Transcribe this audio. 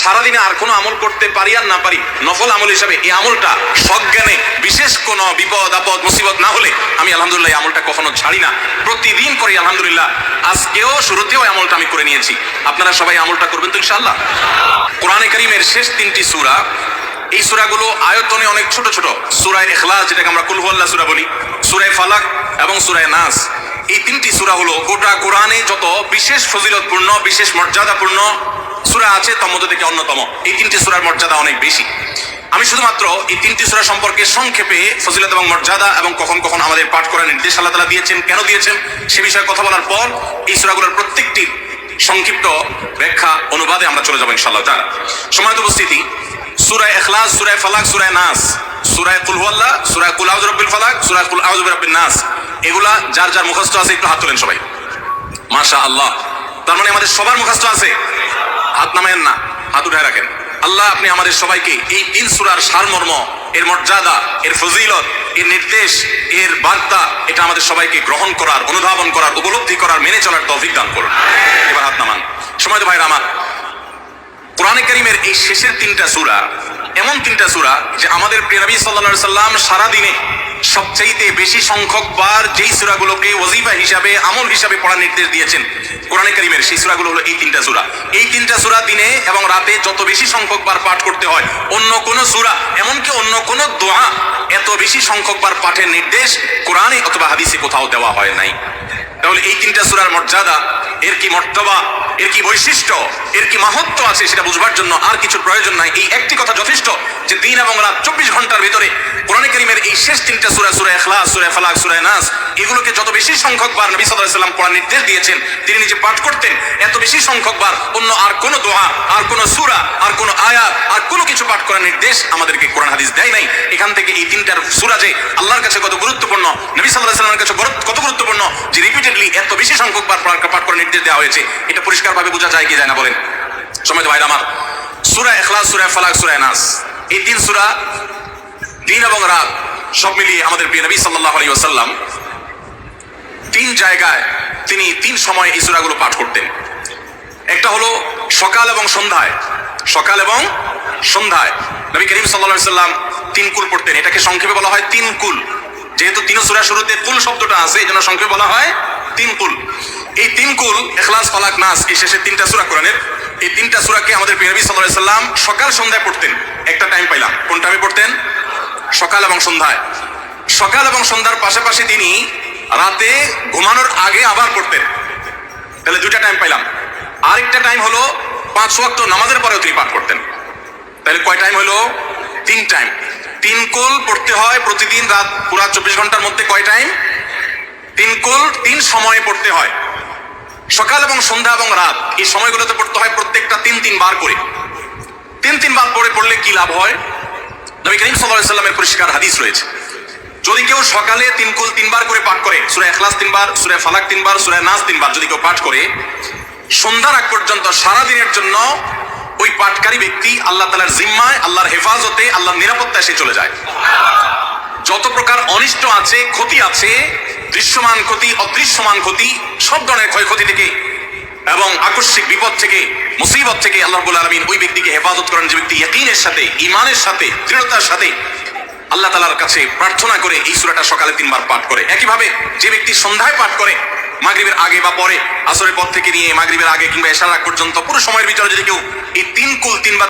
সারাদিনে আর কোনো আমল করতে পারি আর না পারি, নফল আমল হিসাবে এই আমলটা সজ্ঞানে বিশেষ কোনো বিপদ আপদ মুসিবত না হলে আমি আলহামদুলিল্লাহ এই আমলটা কখনো ছাড়ি না, প্রতিদিন করি আলহামদুলিল্লাহ। আজকেও শুরুতেও এই আমলটা আমি করে নিয়েছি। আপনারা সবাই আমলটা করবেন তো ইনশাআল্লাহ। কোরআনে কারীমের শেষ 3টি সূরা, এই সূরাগুলো আয়তনে অনেক ছোট ছোট। সূরা ইখলাস, যেটাকে আমরা কুল হুয়াল্লাহ সূরা বলি, সূরা ফালাক এবং সূরা নাস, এই 3টি সূরা হলো গোটা কোরআনে যত বিশেষ ফজিলতপূর্ণ, বিশেষ মর্যাদাপূর্ণ সূরা আছে তার মধ্যে থেকে অন্যতম। এই 3টি সূরার মর্যাদা অনেক বেশি। আমি শুধুমাত্র এই 3টি সূরা সম্পর্কে সংক্ষেপে ফজিলত এবং মর্যাদা এবং কখন কখন আমাদের পাঠ করার নির্দেশ আল্লাহ তাআলা দিয়েছেন, কেন দিয়েছেন সে বিষয়ে কথা বলার পর এই সূরাগুলোর প্রত্যেকটি সংক্ষিপ্ত ব্যাখ্যা অনুবাদে আমরা চলে যাবো ইনশাআল্লাহ তাআলা। সম্মানিত উপস্থিতি, সূরা ইখলাস, সূরা ফালাক, সূরা নাস, সূরা কুল হুয়াল্লাহ, সূরা কুল আউযু বিরাব্বিল ফালাক, সূরা কুল আউযু বিরাব্বিন নাস, এগুলা যার যার মুখস্থ আছে একটু হাত তোলেন সবাই। মাশাআল্লাহ, তার মানে আমাদের সবার মুখস্থ আছে। হাত নামায়েন না, হাত উঠায় রাখেন। আল্লাহ আপনি আমাদের সবাইকে এই 3 সূরার সারমর্ম, এর মর্যাদা, এর ফজিলত, এর নির্দেশ, এর বার্তা, এটা আমাদের সবাইকে গ্রহণ করার, অনুধাবন করার, উপলব্ধি করার, মেনে চলার তৌফিক দান করুন। এবার হাত নামান। সম্মানিত ভাইরা আমার, কোরআনে কারীমের এই শেষের 3টা সূরা এমন 3টা সূরা যে আমাদের প্রিয় নবী সাল্লাল্লাহু আলাইহি সাল্লাম সারাদিনে সবচাইতে বেশি সংখ্যক বার যেই সূরাগুলোকে ওয়াজিফা হিসাবে, আমল হিসাবে পড়ার নির্দেশ দিয়েছেন কোরআনে কারীমের, সেই সূরাগুলো হলো এই 3টা সূরা। এই 3টা সূরা দিনে এবং রাতে যত বেশি সংখ্যক বার পাঠ করতে হয়, অন্য কোন সূরা, এমনকি অন্য কোন দোয়া এত বেশি সংখ্যক বার পাঠের নির্দেশ কোরআনে অথবা হাদিসে কোথাও দেওয়া হয় নাই। তাহলে এই 3টা সূরার মর্যাদা, এর কি মর্তবা, এর কি বৈশিষ্ট্য, এর কি মাহাত্ম্য আছে সেটা বুঝবার জন্য আর কিছু প্রয়োজন নাই। এই একটি কথা যথেষ্ট যে দিন এবং রাত 24 ঘন্টার ভিতরে কোরআনে কারীমের এই শেষ 3টা সূরা, সূরা ইখলাস, সূরা ফালাক, সূরা নাস, এগুলোকে যত বেশি সংখ্যক বার নবী সাল্লাল্লাহু আলাইহি ওয়াসাল্লাম পড়ার নির্দেশ দিয়েছেন, তিনি নিজে পাঠ করতেন, এত বেশি সংখ্যক বার অন্য আর কোন দোয়া, আর কোন সূরা, আর কোন আয়াত, আর কোনো কিছু পাঠ করার নির্দেশ আমাদেরকে কোরআন হাদিস দেয় নাই। এখান থেকে এই 3টার সূরা যে আল্লাহর কাছে কত গুরুত্বপূর্ণ, নবী সাল্লাল্লাহু আলাইহি ওয়াসাল্লামের কাছে কত গুরুত্বপূর্ণ যে রিপিটেডলি এত বেশি সংখ্যক বার পাঠ করার নির্দেশ দেওয়া হয়েছে, এটা পরিষ্কারভাবে বোঝা যায় কি যায় না বলেন? সম্মানিত ভাইরা আমার, সূরা ইখলাস, সূরা ফালাক, সূরা নাস, এই 3 সূরা দিন এবং রাত সব মিলিয়ে আমাদের প্রিয় নবী সাল্লাল্লাহু আলাইহি ওয়াসাল্লাম 3 জায়গায় তিনি 3 সময় এই সূরাগুলো পাঠ করতেন। একটা হলো সকাল এবং সন্ধ্যায়। সকাল এবং সন্ধ্যায় নবী করিম সাল্লাল্লাহু আলাইহি ওয়াসাল্লাম 3 কুল পড়তেন। এটাকে সংক্ষেপে বলা হয় 3 কুল। যেহেতু 3 সূরা শুরুতে কুল শব্দটা আছে, এজন্য সংক্ষেপে বলা হয় 3 কুল। এই 3 কুল ইখলাস, ফালাক, নাস, এই শেষের 3টা সূরা কোরআনের, এই 3টা সূরাকে আমাদের প্রিয় নবী সাল্লাল্লাহু আলাইহি ওয়াসাল্লাম সকাল সন্ধ্যায় পড়তেন। একটা টাইম পাইলাম, কোন টাইমে পড়তেন? সকাল এবং সন্ধ্যায়। সকাল এবং সন্ধ্যার পাশাপাশি তিনি রাতে ঘুমানোর আগে আবার পড়তেন। তাহলে 2টা টাইম পাইলাম। আরেকটা টাইম হলো 5 ওয়াক্ত নামাজের পরেও তিনি পাঠ করতেন। তাহলে কয় টাইম হলো? 3 টাইম। 3 কুল পড়তে হয় প্রতিদিন, রাত পুরা 24 ঘন্টার মধ্যে কয় টাইম? 3 কুল 3 সময়ে পড়তে হয়। সকাল এবং সন্ধ্যা এবং রাত এই সময়গুলোতে পড়তে হয় প্রত্যেকটা 3 বার করে। 3 বার পড়লে কি লাভ হয়? নবী করিম সাল্লাল্লাহু আলাইহি ওয়াসাল্লামের পরিষ্কার হাদিস রয়েছে, যদি কেউ সকালে 3 কুল 3 বার করে পাঠ করে, সূরা ইখলাস 3 বার, সূরা ফালাক 3 বার, সূরা নাস 3 বার যদি কেউ পাঠ করে, সন্ধ্যার আগ পর্যন্ত সারা দিনের জন্য ওই পাঠকারী ব্যক্তি আল্লাহ তাআলার জিম্মায়, আল্লাহর হেফাজতে, আল্লাহর নিরাপত্তায় সে চলে যায়। যত প্রকার অনিষ্ট আছে, ক্ষতি আছে, দৃশ্যমান ক্ষতি, অদৃশ্যমান ক্ষতি, সব ধরনের ক্ষয়ক্ষতি থেকে এবং আকস্মিক বিপদ থেকে, মুসিবত থেকে আল্লাহ রাব্বুল আলামিন ওই ব্যক্তিকে হেফাজত করেন, যে ব্যক্তি ইয়াকিনের সাথে, ঈমানের সাথে, দৃঢ়তার সাথে আল্লাহ তাআলার কাছে প্রার্থনা করে এই সূরাটা সকালে 3 বার পাঠ করে। একইভাবে যে ব্যক্তি সন্ধ্যায় পাঠ করে, মাগরিবের আগে বা পরে, আসরের পর থেকে নিয়ে মাগরিবের আগে কিংবা এশার আগ পর্যন্ত পুরো সময়ের ভিতরে যদি কেউ এই 3 কুল 3 বার